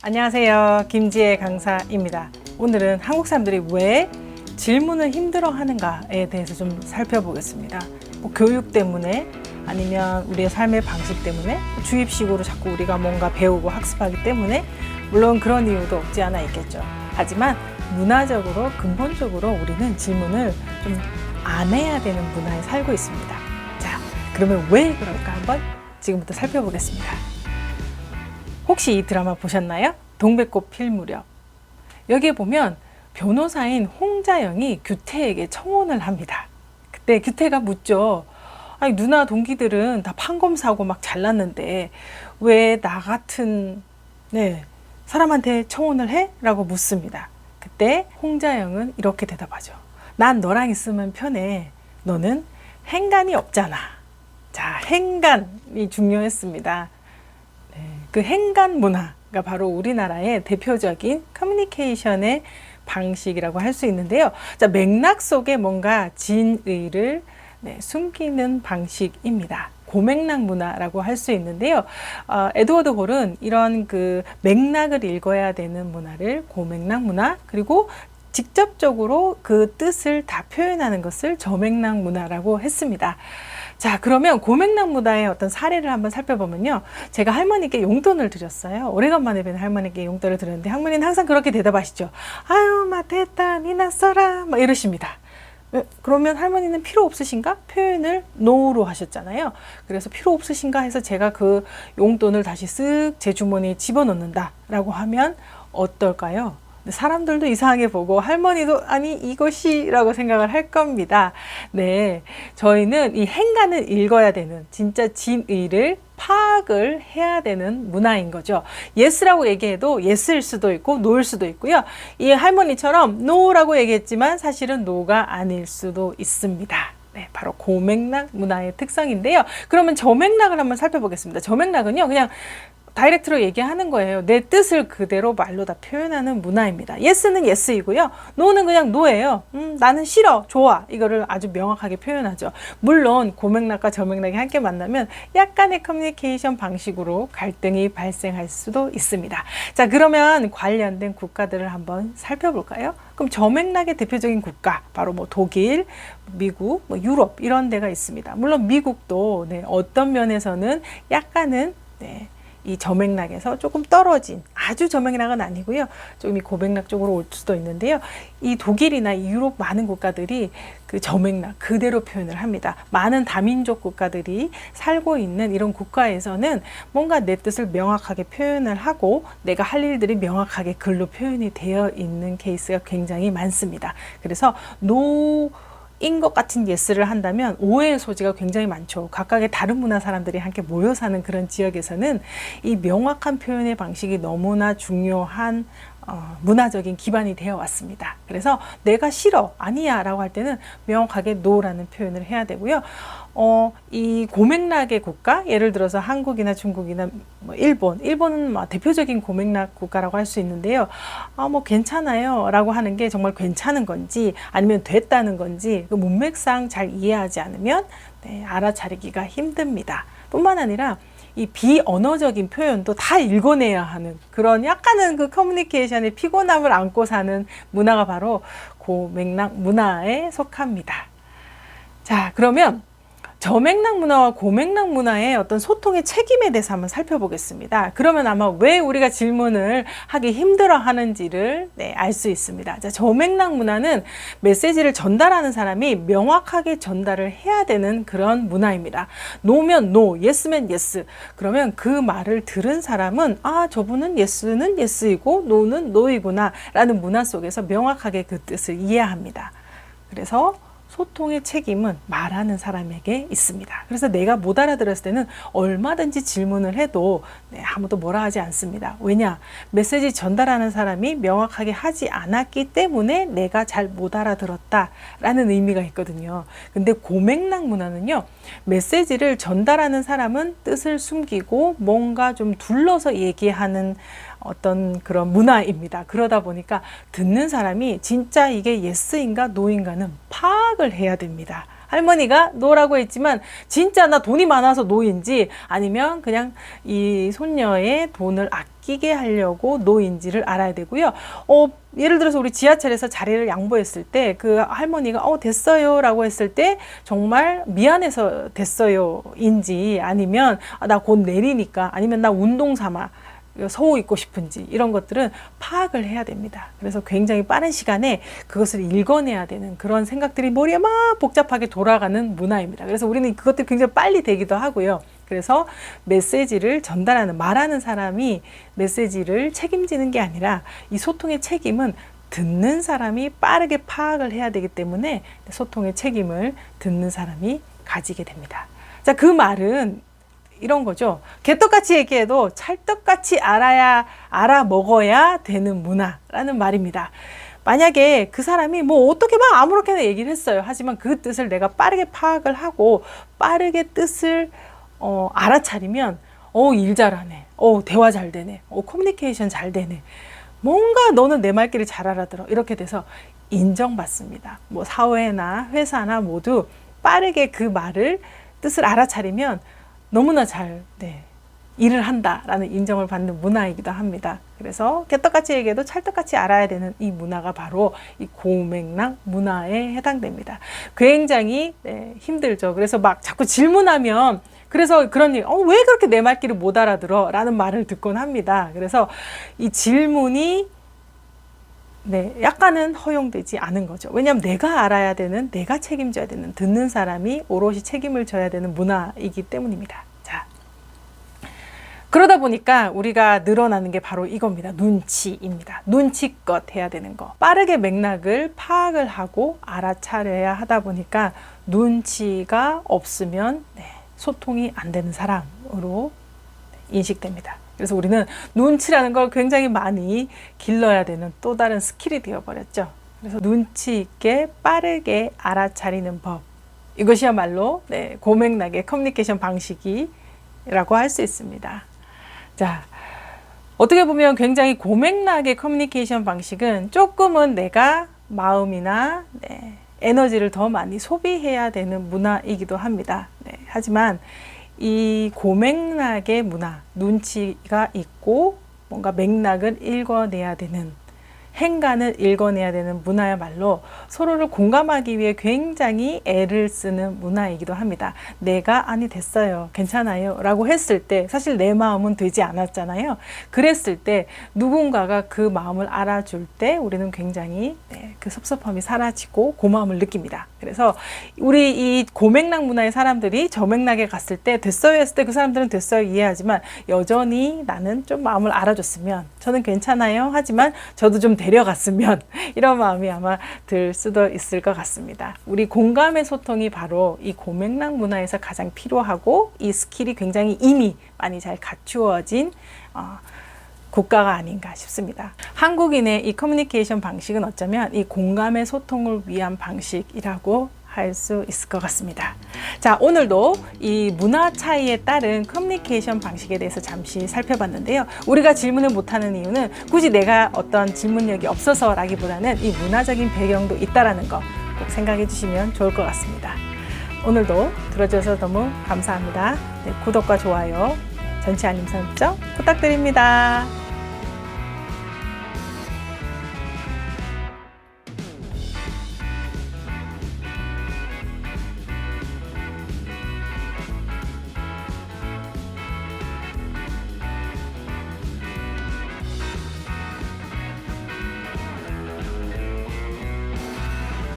안녕하세요. 김지혜 강사입니다. 오늘은 한국 사람들이 왜 질문을 힘들어 하는가에 대해서 좀 살펴보겠습니다. 뭐 교육 때문에 아니면 우리의 삶의 방식 때문에 주입식으로 자꾸 우리가 뭔가 배우고 학습하기 때문에 물론 그런 이유도 없지 않아 있겠죠. 하지만 문화적으로 근본적으로 우리는 질문을 좀 안 해야 되는 문화에 살고 있습니다. 자, 그러면 왜 그럴까 한번 지금부터 살펴보겠습니다. 혹시 이 드라마 보셨나요? 동백꽃 필 무렵. 여기에 보면 변호사인 홍자영이 규태에게 청혼을 합니다. 그때 규태가 묻죠. 아니, 누나 동기들은 다 판검사고 막 잘났는데 왜 나 같은 사람한테 청혼을 해? 라고 묻습니다. 그때 홍자영은 이렇게 대답하죠. 난 너랑 있으면 편해. 너는 행간이 없잖아. 자, 행간이 중요했습니다. 그 행간 문화가 바로 우리나라의 대표적인 커뮤니케이션의 방식이라고 할 수 있는데요. 자, 맥락 속에 뭔가 진의를 숨기는 방식입니다. 고맥락 문화라고 할 수 있는데요. 에드워드 홀은 이런 그 맥락을 읽어야 되는 문화를 고맥락 문화, 그리고 직접적으로 그 뜻을 다 표현하는 것을 저맥락 문화라고 했습니다. 자, 그러면 고맥락 문화의 어떤 사례를 한번 살펴보면요. 제가 할머니께 용돈을 드렸어요. 오래간만에 뵌 할머니께 용돈을 드렸는데 할머니는 항상 그렇게 대답하시죠. 아유, 마 됐다, 니나 써라, 막 이러십니다. 그러면 할머니는 필요 없으신가? 표현을 no로 하셨잖아요. 그래서 필요 없으신가 해서 제가 그 용돈을 다시 쓱 제 주머니에 집어넣는다 라고 하면 어떨까요? 사람들도 이상하게 보고 할머니도 아니 이것이 라고 생각을 할 겁니다. 네, 저희는 이 행간을 읽어야 되는 진짜 진의를 파악을 해야 되는 문화인 거죠. yes라고 얘기해도 yes일 수도 있고 no일 수도 있고요. 이 할머니처럼 no라고 얘기했지만 사실은 no가 아닐 수도 있습니다. 네, 바로 고맥락 문화의 특성인데요. 그러면 저맥락을 한번 살펴보겠습니다. 저맥락은요, 그냥 다이렉트로 얘기하는 거예요. 내 뜻을 그대로 말로 다 표현하는 문화입니다. yes는 yes이고요. no는 그냥 no예요. 나는 싫어, 좋아. 이거를 아주 명확하게 표현하죠. 물론 고맥락과 저맥락이 함께 만나면 약간의 커뮤니케이션 방식으로 갈등이 발생할 수도 있습니다. 자, 그러면 관련된 국가들을 한번 살펴볼까요? 그럼 저맥락의 대표적인 국가, 바로 뭐 독일, 미국, 뭐 유럽 이런 데가 있습니다. 물론 미국도 어떤 면에서는 약간은 이 저맥락에서 조금 떨어진, 아주 저맥락은 아니고요. 조금 이 고맥락 쪽으로 올 수도 있는데요. 이 독일이나 이 유럽 많은 국가들이 그 저맥락 그대로 표현을 합니다. 많은 다민족 국가들이 살고 있는 이런 국가에서는 뭔가 내 뜻을 명확하게 표현을 하고 내가 할 일들이 명확하게 글로 표현이 되어 있는 케이스가 굉장히 많습니다. 그래서 인 것 같은 yes를 한다면 오해의 소지가 굉장히 많죠. 각각의 다른 문화 사람들이 함께 모여 사는 그런 지역에서는 이 명확한 표현의 방식이 너무나 중요한 문화적인 기반이 되어 왔습니다. 그래서 내가 싫어, 아니야 라고 할 때는 명확하게 no라는 표현을 해야 되고요. 이 고맥락의 국가, 예를 들어서 한국이나 중국이나 뭐 일본은 뭐 대표적인 고맥락 국가라고 할 수 있는데요. 뭐 괜찮아요 라고 하는 게 정말 괜찮은 건지 아니면 됐다는 건지 그 문맥상 잘 이해하지 않으면 알아차리기가 힘듭니다. 뿐만 아니라 이 비언어적인 표현도 다 읽어내야 하는 그런 약간은 그 커뮤니케이션의 피곤함을 안고 사는 문화가 바로 고맥락 문화에 속합니다. 자, 그러면 저맥락 문화와 고맥락 문화의 어떤 소통의 책임에 대해서 한번 살펴보겠습니다. 그러면 아마 왜 우리가 질문을 하기 힘들어 하는지를 알 수 있습니다. 자, 저맥락 문화는 메시지를 전달하는 사람이 명확하게 전달을 해야 되는 그런 문화입니다. no면 no, yes면 yes. 그러면 그 말을 들은 사람은 저분은 yes는 yes이고 no는 no이구나 라는 문화 속에서 명확하게 그 뜻을 이해합니다. 그래서 소통의 책임은 말하는 사람에게 있습니다. 그래서 내가 못 알아들었을 때는 얼마든지 질문을 해도 아무도 뭐라 하지 않습니다. 왜냐? 메시지 전달하는 사람이 명확하게 하지 않았기 때문에 내가 잘 못 알아들었다라는 의미가 있거든요. 근데 고맥락 문화는요, 메시지를 전달하는 사람은 뜻을 숨기고 뭔가 좀 둘러서 얘기하는 어떤 그런 문화입니다. 그러다 보니까 듣는 사람이 진짜 이게 yes인가 no인가는 파악을 해야 됩니다. 할머니가 노라고 했지만 진짜 나 돈이 많아서 노인지 아니면 그냥 이 손녀의 돈을 바뀌게 하려고 노인지를 알아야 되고요. 예를 들어서 우리 지하철에서 자리를 양보했을 때 그 할머니가 됐어요 라고 했을 때 정말 미안해서 됐어요 인지, 아니면 나 곧 내리니까, 아니면 나 운동 삼아 서호 입고 싶은지, 이런 것들은 파악을 해야 됩니다. 그래서 굉장히 빠른 시간에 그것을 읽어내야 되는 그런 생각들이 머리에 막 복잡하게 돌아가는 문화입니다. 그래서 우리는 그것들이 굉장히 빨리 되기도 하고요. 그래서 메시지를 전달하는, 말하는 사람이 메시지를 책임지는 게 아니라 이 소통의 책임은 듣는 사람이 빠르게 파악을 해야 되기 때문에 소통의 책임을 듣는 사람이 가지게 됩니다. 자, 그 말은 이런 거죠. 개떡같이 얘기해도 찰떡같이 알아 먹어야 되는 문화라는 말입니다. 만약에 그 사람이 뭐 어떻게 막 아무렇게나 얘기를 했어요. 하지만 그 뜻을 내가 빠르게 파악을 하고 빠르게 뜻을 알아차리면 일 잘하네, 대화 잘 되네, 커뮤니케이션 잘 되네, 뭔가 너는 내 말귀를 잘 알아들어, 이렇게 돼서 인정받습니다. 뭐 사회나 회사나 모두 빠르게 그 말을 뜻을 알아차리면 너무나 잘 일을 한다라는 인정을 받는 문화이기도 합니다. 그래서 개떡같이 얘기해도 찰떡같이 알아야 되는 이 문화가 바로 이 고맥락 문화에 해당됩니다. 굉장히 힘들죠. 그래서 막 자꾸 질문하면, 그래서 그런 얘기, 왜 그렇게 내 말귀를 못 알아들어? 라는 말을 듣곤 합니다. 그래서 이 질문이 약간은 허용되지 않은 거죠. 왜냐하면 내가 알아야 되는, 내가 책임져야 되는, 듣는 사람이 오롯이 책임을 져야 되는 문화이기 때문입니다. 자, 그러다 보니까 우리가 늘어나는 게 바로 이겁니다. 눈치입니다. 눈치껏 해야 되는 거. 빠르게 맥락을 파악을 하고 알아차려야 하다 보니까 눈치가 없으면 소통이 안 되는 사람으로 인식됩니다. 그래서 우리는 눈치라는 걸 굉장히 많이 길러야 되는 또 다른 스킬이 되어버렸죠. 그래서 눈치 있게 빠르게 알아차리는 법, 이것이야말로 고맥락의 커뮤니케이션 방식이라고 할 수 있습니다. 자, 어떻게 보면 굉장히 고맥락의 커뮤니케이션 방식은 조금은 내가 마음이나 에너지를 더 많이 소비해야 되는 문화이기도 합니다. 하지만 이 고맥락의 문화, 눈치가 있고 뭔가 맥락을 읽어내야 되는, 행간을 읽어내야 되는 문화야말로 서로를 공감하기 위해 굉장히 애를 쓰는 문화이기도 합니다. 내가 아니 됐어요, 괜찮아요 라고 했을 때 사실 내 마음은 되지 않았잖아요. 그랬을 때 누군가가 그 마음을 알아줄 때 우리는 굉장히 그 섭섭함이 사라지고 고마움을 느낍니다. 그래서 우리 이 고맥락 문화의 사람들이 저맥락에 갔을 때 됐어요 했을 때 그 사람들은 됐어요 이해하지만 여전히 나는 좀 마음을 알아줬으면, 저는 괜찮아요 하지만 저도 좀 데려갔으면, 이런 마음이 아마 들 수도 있을 것 같습니다. 우리 공감의 소통이 바로 이 고맥락 문화에서 가장 필요하고 이 스킬이 굉장히 이미 많이 잘 갖추어진 국가가 아닌가 싶습니다. 한국인의 이 커뮤니케이션 방식은 어쩌면 이 공감의 소통을 위한 방식이라고 할 수 있을 것 같습니다. 자, 오늘도 이 문화 차이에 따른 커뮤니케이션 방식에 대해서 잠시 살펴봤는데요. 우리가 질문을 못하는 이유는 굳이 내가 어떤 질문력이 없어서라기보다는 이 문화적인 배경도 있다는 거 꼭 생각해 주시면 좋을 것 같습니다. 오늘도 들어주셔서 너무 감사합니다. 구독과 좋아요, 전체 알림 설정 부탁드립니다.